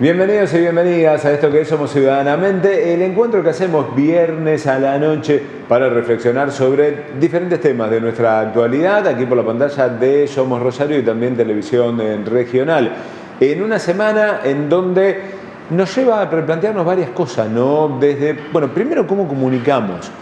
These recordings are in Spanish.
Bienvenidos y bienvenidas a esto que es Somos Ciudadanamente, el encuentro que hacemos viernes a la noche para reflexionar sobre diferentes temas de nuestra actualidad, aquí por la pantalla de Somos Rosario y también televisión regional. En una semana en donde nos lleva a replantearnos varias cosas, ¿no? Desde, bueno, primero cómo comunicamos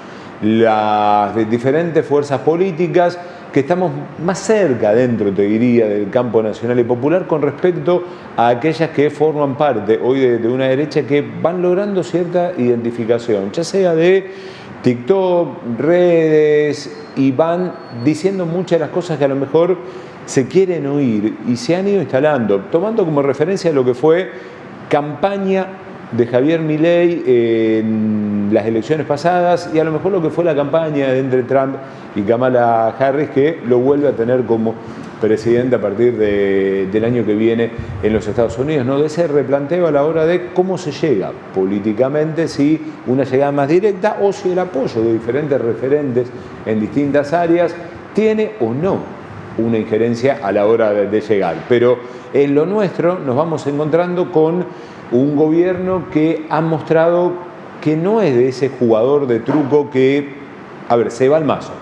las diferentes fuerzas políticas que estamos más cerca dentro, te diría, del campo nacional y popular con respecto a aquellas que forman parte hoy de una derecha que van logrando cierta identificación, ya sea de TikTok, redes, y van diciendo muchas de las cosas que a lo mejor se quieren oír y se han ido instalando, tomando como referencia lo que fue campaña de Javier Milei en las elecciones pasadas y a lo mejor lo que fue la campaña entre Trump y Kamala Harris, que lo vuelve a tener como presidente a partir del año que viene en los Estados Unidos, ¿no? De ese replanteo a la hora de cómo se llega políticamente, si una llegada más directa o si el apoyo de diferentes referentes en distintas áreas tiene o no una injerencia a la hora de llegar. Pero en lo nuestro nos vamos encontrando con un gobierno que ha mostrado que no es de ese jugador de truco que, se va al mazo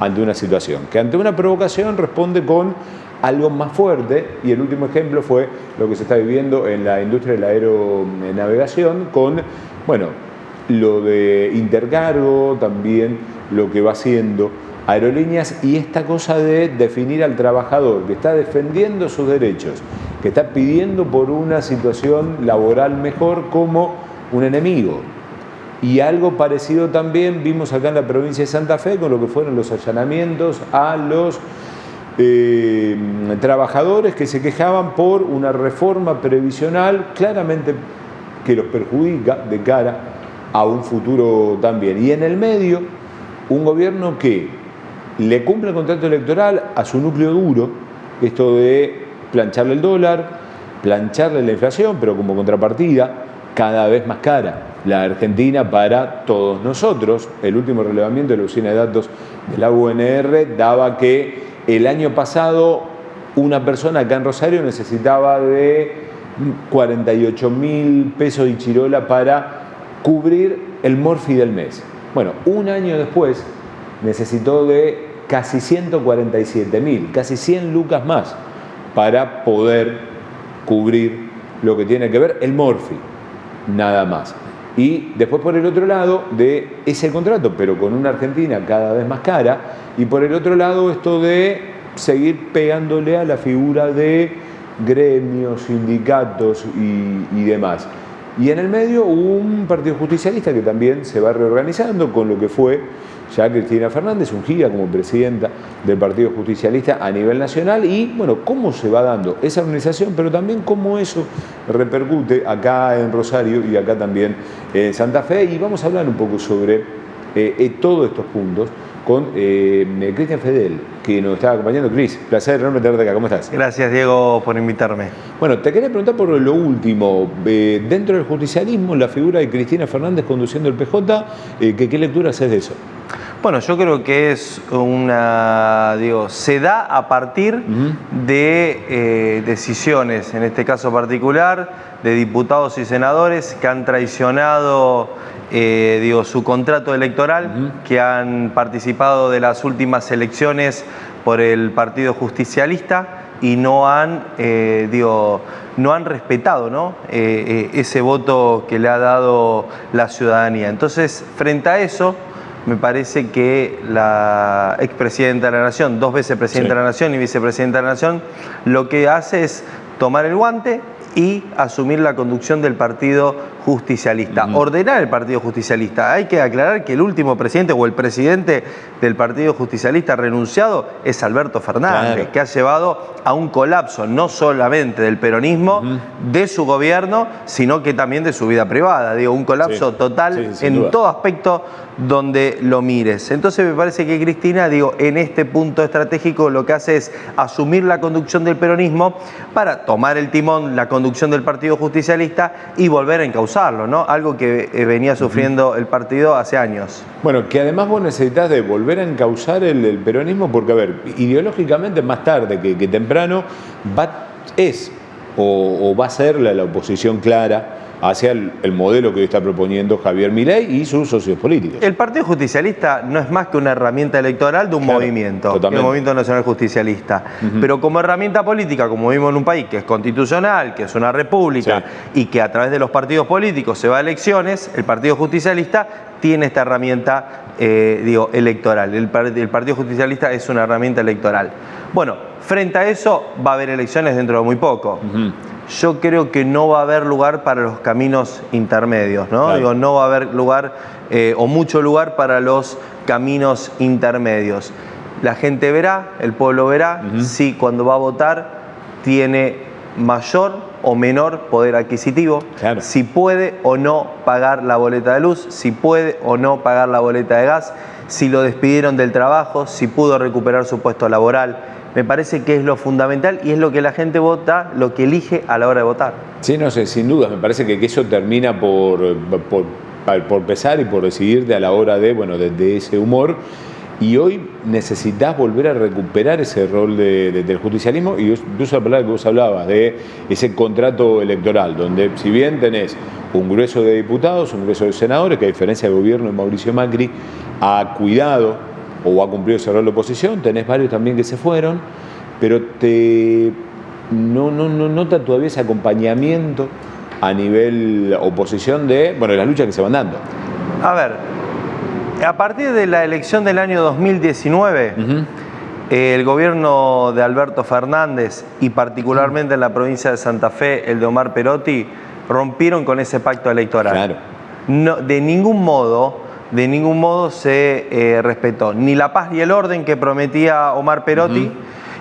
ante una situación, que ante una provocación responde con algo más fuerte, y el último ejemplo fue lo que se está viviendo en la industria de la aeronavegación con, lo de Intercargo, también lo que va haciendo Aerolíneas y esta cosa de definir al trabajador que está defendiendo sus derechos, que está pidiendo por una situación laboral mejor como un enemigo. Y algo parecido también vimos acá en la provincia de Santa Fe con lo que fueron los allanamientos a los trabajadores que se quejaban por una reforma previsional claramente que los perjudica de cara a un futuro también. Y en el medio, un gobierno que le cumple el contrato electoral a su núcleo duro, esto de plancharle el dólar, plancharle la inflación, pero como contrapartida, cada vez más cara la Argentina para todos nosotros. El último relevamiento de la usina de datos de la UNR daba que el año pasado una persona acá en Rosario necesitaba de 48.000 pesos de chirola para cubrir el morfi del mes. Bueno, un año después necesitó de casi 147.000, casi 100 lucas más para poder cubrir lo que tiene que ver el morfi, nada más. Y después por el otro lado de ese contrato, pero con una Argentina cada vez más cara, y por el otro lado esto de seguir pegándole a la figura de gremios, sindicatos y demás. Y en el medio un partido justicialista que también se va reorganizando con lo que fue ya Cristina Fernández, ungida como presidenta del Partido Justicialista a nivel nacional, y cómo se va dando esa organización, pero también cómo eso repercute acá en Rosario y acá también en Santa Fe. Y vamos a hablar un poco sobre todos estos puntos con Cristian Fedel, que nos está acompañando. Cris, placer enorme tenerte acá. ¿Cómo estás? Gracias, Diego, por invitarme. Bueno, te quería preguntar por lo último. Dentro del justicialismo, la figura de Cristina Fernández conduciendo el PJ, ¿qué lectura haces de eso? Bueno, yo creo que es se da a partir de decisiones, en este caso particular, de diputados y senadores que han traicionado su contrato electoral, que han participado de las últimas elecciones por el Partido Justicialista y no han respetado ese voto que le ha dado la ciudadanía. Entonces, frente a eso, me parece que la expresidenta de la Nación, 2 veces presidenta de la Nación y vicepresidenta de la Nación, lo que hace es tomar el guante y asumir la conducción del Partido Justicialista, ordenar el Partido Justicialista. Hay que aclarar que el último presidente o el presidente del Partido Justicialista renunciado es Alberto Fernández, que ha llevado a un colapso no solamente del peronismo, de su gobierno, sino que también de su vida privada. Un colapso total en todo aspecto donde lo mires. Entonces me parece que Cristina, en este punto estratégico lo que hace es asumir la conducción del peronismo para tomar el timón, la conducción del Partido Justicialista y volver a encauzarlo, ¿no? Algo que venía sufriendo el partido hace años. Bueno, que además vos necesitas de volver a encauzar el peronismo porque, ideológicamente más tarde que temprano es o va a ser la oposición clara hacia el modelo que hoy está proponiendo Javier Milei y sus socios políticos? El Partido Justicialista no es más que una herramienta electoral de un movimiento, el Movimiento Nacional Justicialista. Pero como herramienta política, como vivimos en un país que es constitucional, que es una república, y que a través de los partidos políticos se va a elecciones, el Partido Justicialista tiene esta herramienta electoral. El Partido Justicialista es una herramienta electoral. Bueno, frente a eso va a haber elecciones dentro de muy poco. Yo creo que no va a haber lugar para los caminos intermedios, ¿no? Claro. No va a haber lugar o mucho lugar para los caminos intermedios. La gente verá, el pueblo verá, si cuando va a votar tiene mayor o menor poder adquisitivo, si puede o no pagar la boleta de luz, si puede o no pagar la boleta de gas, si lo despidieron del trabajo, si pudo recuperar su puesto laboral. Me parece que es lo fundamental y es lo que la gente vota, lo que elige a la hora de votar. Sí, no sé, sin duda, me parece que eso termina por pesar y por decidirte a la hora de ese humor. Y hoy necesitas volver a recuperar ese rol del justicialismo, y yo uso la palabra que vos hablabas, de ese contrato electoral, donde si bien tenés un grueso de diputados, un grueso de senadores, que a diferencia del gobierno de Mauricio Macri ha cuidado o ha cumplido ese rol de oposición, tenés varios también que se fueron, pero no nota todavía ese acompañamiento a nivel oposición de las luchas que se van dando. A ver, a partir de la elección del año 2019, el gobierno de Alberto Fernández y particularmente en la provincia de Santa Fe, el de Omar Perotti, rompieron con ese pacto electoral. Claro. No, de ningún modo se respetó ni la paz y el orden que prometía Omar Perotti,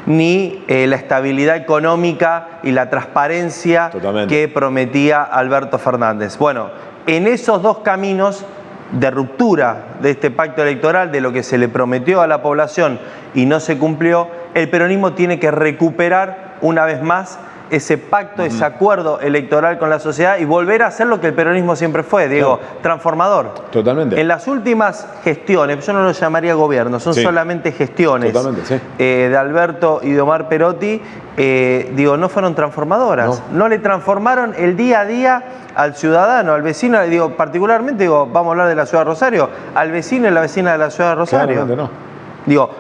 ni la estabilidad económica y la transparencia que prometía Alberto Fernández. Bueno, en esos dos caminos de ruptura de este pacto electoral, de lo que se le prometió a la población y no se cumplió, el peronismo tiene que recuperar una vez más ese pacto, ese acuerdo electoral con la sociedad y volver a hacer lo que el peronismo siempre fue, Diego, transformador. Totalmente. En las últimas gestiones, yo no lo llamaría gobierno, son solamente gestiones de Alberto y de Omar Perotti, no fueron transformadoras. No le transformaron el día a día al ciudadano, al vecino, particularmente, vamos a hablar de la ciudad de Rosario, al vecino y la vecina de la ciudad de Rosario.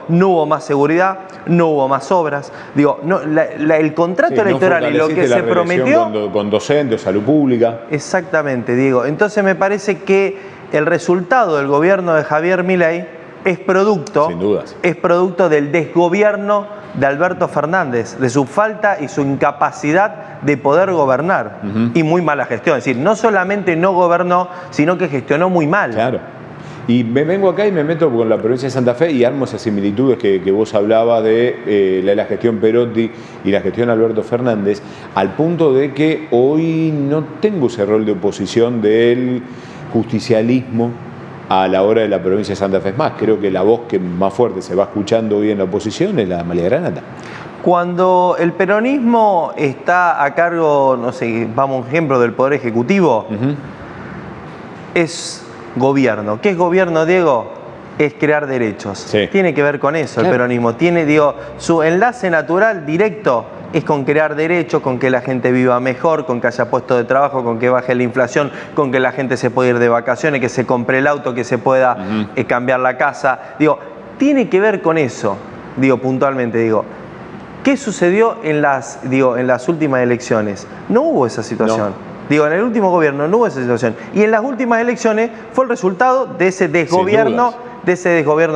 No hubo más seguridad, no hubo más obras. El contrato electoral y lo que se prometió con docentes, salud pública. Exactamente, Diego. Entonces me parece que el resultado del gobierno de Javier Milei es producto del desgobierno de Alberto Fernández, de su falta y su incapacidad de poder gobernar y muy mala gestión. Es decir, no solamente no gobernó, sino que gestionó muy mal. Claro. Y me vengo acá y me meto con la provincia de Santa Fe y armo esas similitudes que vos hablabas de la gestión Perotti y la gestión Alberto Fernández, al punto de que hoy no tengo ese rol de oposición del justicialismo a la hora de la provincia de Santa Fe. Es más, creo que la voz que más fuerte se va escuchando hoy en la oposición es la de Amalia Granata. Cuando el peronismo está a cargo, no sé, vamos a un ejemplo del Poder Ejecutivo, es gobierno. ¿Qué es gobierno, Diego? Es crear derechos. Tiene que ver con eso el peronismo. Tiene, su enlace natural directo es con crear derechos, con que la gente viva mejor, con que haya puestos de trabajo, con que baje la inflación, con que la gente se pueda ir de vacaciones, que se compre el auto, que se pueda cambiar la casa. Tiene que ver con eso, puntualmente. ¿Qué sucedió en las últimas elecciones? No hubo esa situación. En el último gobierno no hubo esa situación. Y en las últimas elecciones fue el resultado de ese desgobierno,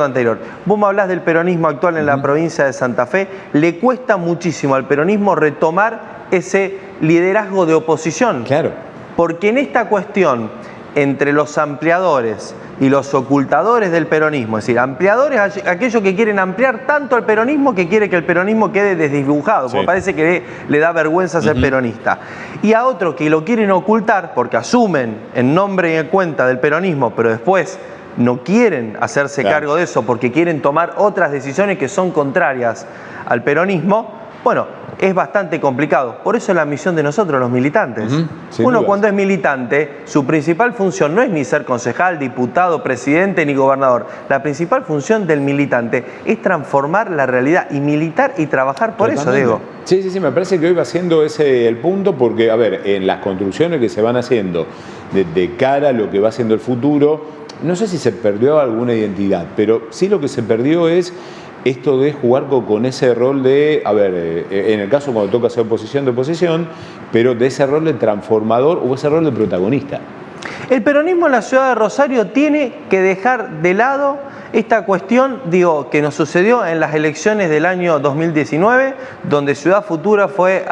anterior. Vos me hablás del peronismo actual en la provincia de Santa Fe. Le cuesta muchísimo al peronismo retomar ese liderazgo de oposición. Claro. Porque en esta cuestión, entre los ampliadores y los ocultadores del peronismo, es decir, ampliadores, aquellos que quieren ampliar tanto al peronismo que quiere que el peronismo quede desdibujado, porque parece que le da vergüenza ser peronista. Y a otros que lo quieren ocultar porque asumen en nombre y en cuenta del peronismo, pero después no quieren hacerse cargo de eso porque quieren tomar otras decisiones que son contrarias al peronismo. Bueno, es bastante complicado. Por eso la misión de nosotros, los militantes. Uno dudas. cuando es militante, su principal función no es ni ser concejal, diputado, presidente ni gobernador. La principal función del militante es transformar la realidad y militar y trabajar por eso, Diego. Sí, me parece que hoy va siendo ese el punto porque, a ver, en las construcciones que se van haciendo de cara a lo que va siendo el futuro, no sé si se perdió alguna identidad, pero sí lo que se perdió es esto de jugar con ese rol de, a ver, en el caso cuando toca ser oposición de oposición, pero de ese rol de transformador o ese rol de protagonista. El peronismo en la ciudad de Rosario tiene que dejar de lado esta cuestión, digo, que nos sucedió en las elecciones del año 2019, donde Ciudad Futura fue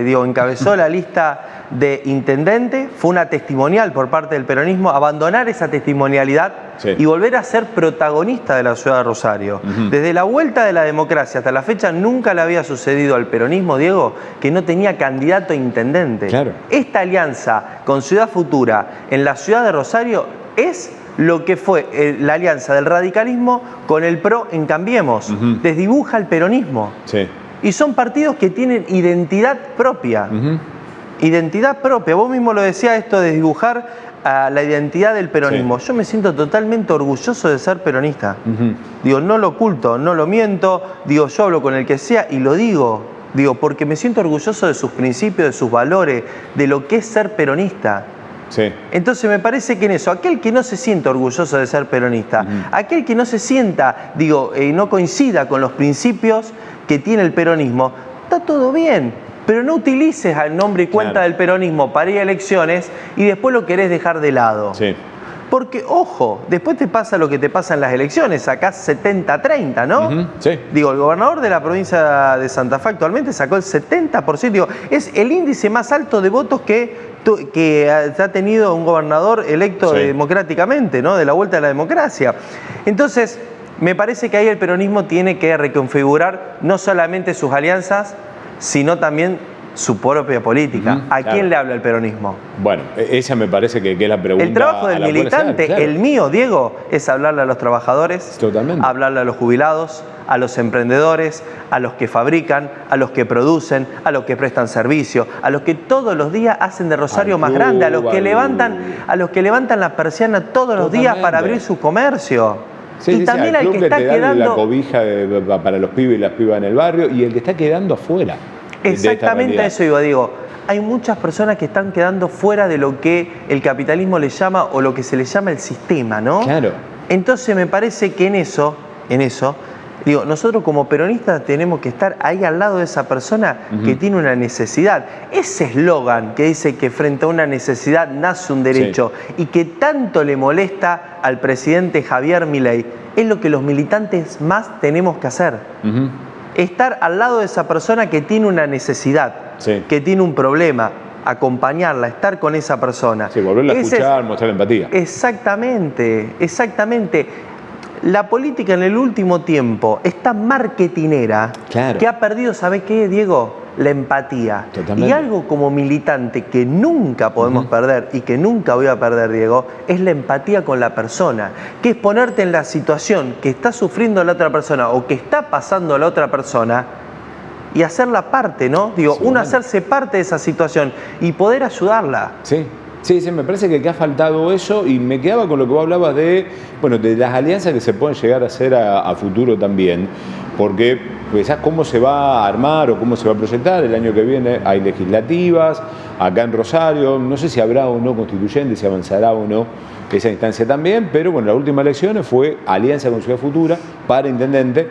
encabezó la lista de intendente, fue una testimonial por parte del peronismo, abandonar esa testimonialidad y volver a ser protagonista de la ciudad de Rosario. Desde la vuelta de la democracia hasta la fecha nunca le había sucedido al peronismo, Diego, que no tenía candidato a intendente. Esta alianza con Ciudad Futura en la ciudad de Rosario es lo que fue la alianza del radicalismo con el PRO en Cambiemos. Desdibuja el peronismo. Y son partidos que tienen identidad propia. Identidad propia. Vos mismo lo decías, esto de dibujar la identidad del peronismo. Yo me siento totalmente orgulloso de ser peronista. Digo, no lo oculto, no lo miento. Digo, yo hablo con el que sea y lo digo. Digo, porque me siento orgulloso de sus principios, de sus valores, de lo que es ser peronista. Entonces me parece que en eso, aquel que no se sienta orgulloso de ser peronista, aquel que no se sienta, digo, no coincida con los principios que tiene el peronismo, está todo bien, pero no utilices al nombre y cuenta del peronismo para ir a elecciones y después lo querés dejar de lado. Porque, ojo, después te pasa lo que te pasa en las elecciones, sacás 70-30, ¿no? Digo, el gobernador de la provincia de Santa Fe actualmente sacó el 70%, digo, es el índice más alto de votos que ha tenido un gobernador electo democráticamente, ¿no? De la vuelta a la democracia. Entonces, me parece que ahí el peronismo tiene que reconfigurar no solamente sus alianzas, sino también su propia política. ¿A quién le habla el peronismo? Bueno, esa me parece que es la pregunta. El trabajo del militante, el mío, Diego, es hablarle a los trabajadores, hablarle a los jubilados, a los emprendedores, a los que fabrican, a los que producen, a los que prestan servicio, a los que todos los días hacen de Rosario más grande, a los que levantan la persiana todos los días para abrir su comercio. Y también al que está quedando la cobija para los pibes y las pibas en el barrio y el que está quedando afuera. Exactamente eso iba, digo. Hay muchas personas que están quedando fuera de lo que el capitalismo le llama o lo que se le llama el sistema, ¿no? Entonces me parece que en eso, digo, nosotros como peronistas tenemos que estar ahí al lado de esa persona que tiene una necesidad. Ese eslogan que dice que frente a una necesidad nace un derecho y que tanto le molesta al presidente Javier Milei, es lo que los militantes más tenemos que hacer. Estar al lado de esa persona que tiene una necesidad, que tiene un problema, acompañarla, estar con esa persona. Volverla a escuchar, mostrar empatía. Exactamente. La política en el último tiempo es tan marketinera que ha perdido, ¿sabés qué, Diego? La empatía. Y algo como militante que nunca podemos perder y que nunca voy a perder, Diego, es la empatía con la persona, que es ponerte en la situación que está sufriendo la otra persona o que está pasando la otra persona y hacerla parte, ¿no? Digo, hacerse parte de esa situación y poder ayudarla. Sí, me parece que ha faltado eso y me quedaba con lo que vos hablabas de las alianzas que se pueden llegar a hacer a futuro también, porque pensás cómo se va a armar o cómo se va a proyectar. El año que viene hay legislativas, acá en Rosario, no sé si habrá o no constituyente, si avanzará o no esa instancia también, pero bueno, las últimas elecciones fue alianza con Ciudad Futura para intendente,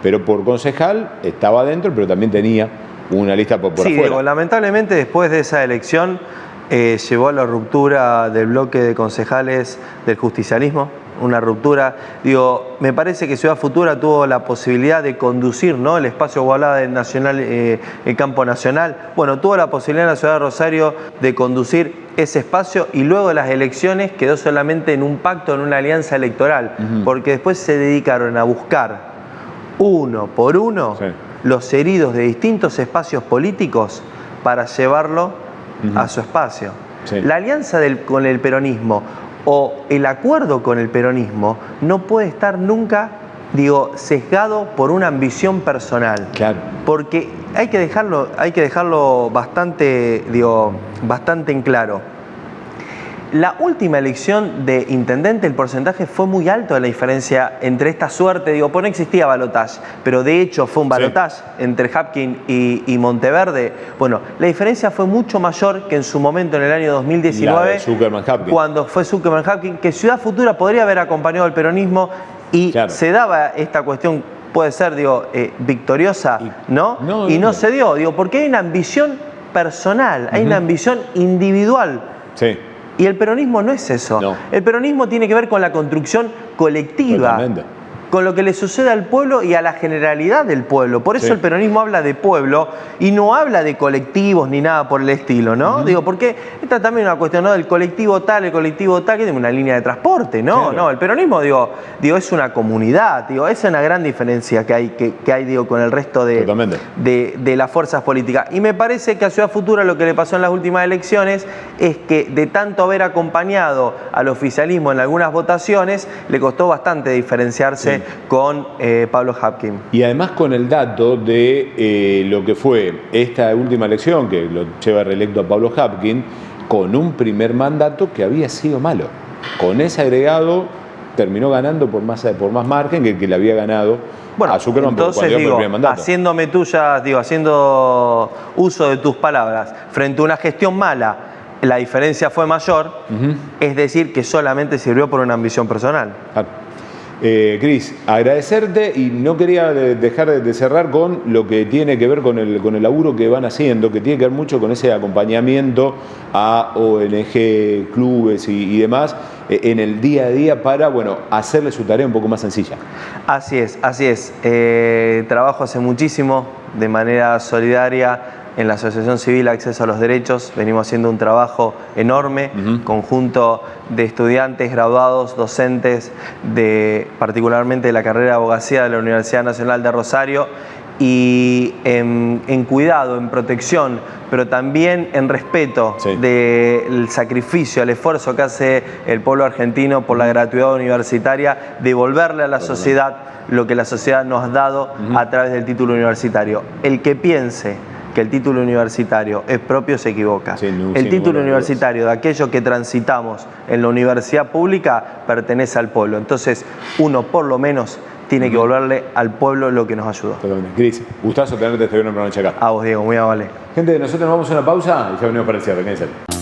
pero por concejal estaba adentro, pero también tenía una lista por afuera. Diego, lamentablemente después de esa elección llevó a la ruptura del bloque de concejales del justicialismo, una ruptura. Digo, me parece que Ciudad Futura tuvo la posibilidad de conducir, ¿no?, el espacio Gualada del Nacional, el campo nacional. Bueno, tuvo la posibilidad en la ciudad de Rosario de conducir ese espacio y luego de las elecciones quedó solamente en un pacto, en una alianza electoral, porque después se dedicaron a buscar uno por uno los heridos de distintos espacios políticos para llevarlo a su espacio. La alianza con el peronismo o el acuerdo con el peronismo no puede estar nunca digo, sesgado por una ambición personal. Claro. Porque hay que dejarlo bastante, digo, bastante en claro. La última elección de intendente, el porcentaje fue muy alto de la diferencia entre esta suerte, digo, pues no existía balotaje, pero de hecho fue un balotaje entre Hapkin y Monteverde. Bueno, la diferencia fue mucho mayor que en su momento en el año 2019, cuando fue Zuckerman-Hapkin, que Ciudad Futura podría haber acompañado al peronismo y se daba esta cuestión, puede ser, digo, victoriosa, ¿no? Y no se dio, digo, porque hay una ambición personal, hay una ambición individual. Sí. Y el peronismo no es eso. No. El peronismo tiene que ver con la construcción colectiva. Totalmente. Con lo que le sucede al pueblo y a la generalidad del pueblo. Por eso el peronismo habla de pueblo y no habla de colectivos ni nada por el estilo, ¿no? Digo, porque esta es también una cuestión, ¿no? Del colectivo tal, el colectivo tal, que tiene una línea de transporte, ¿no? Claro. No, el peronismo, digo, es una comunidad, digo, esa es una gran diferencia que hay, digo, con el resto de las fuerzas políticas. Y me parece que a Ciudad Futura lo que le pasó en las últimas elecciones es que de tanto haber acompañado al oficialismo en algunas votaciones, le costó bastante diferenciarse con Pablo Hapkin. Y además con el dato de lo que fue esta última elección, que lo lleva reelecto a Pablo Hapkin, con un primer mandato que había sido malo. Con ese agregado terminó ganando por más margen que el que le había ganado a Zuckerman. Entonces, digo, haciéndome tuyas, digo, haciendo uso de tus palabras, frente a una gestión mala, la diferencia fue mayor, es decir, que solamente sirvió por una ambición personal. Claro. Cris, agradecerte y no quería dejar de cerrar con lo que tiene que ver con el laburo que van haciendo, que tiene que ver mucho con ese acompañamiento a ONG, clubes y demás en el día a día para, bueno, hacerle su tarea un poco más sencilla. Así es, así es. Trabajo hace muchísimo de manera solidaria en la Asociación Civil Acceso a los Derechos. Venimos haciendo un trabajo enorme, conjunto de estudiantes, graduados, docentes, particularmente de la carrera de abogacía de la Universidad Nacional de Rosario, y en cuidado, en protección, pero también en respeto del sacrificio, el esfuerzo que hace el pueblo argentino por la gratuidad universitaria, devolverle a la sociedad lo que la sociedad nos ha dado a través del título universitario. El que piense que el título universitario es propio se equivoca. El título universitario de aquellos que transitamos en la universidad pública pertenece al pueblo. Entonces, uno por lo menos tiene que volverle al pueblo lo que nos ayudó. Cris, gustazo tenerte este viernes por la noche acá. A vos, Diego, muy amable. Gente, nosotros nos vamos a una pausa y ya venimos para el cierre.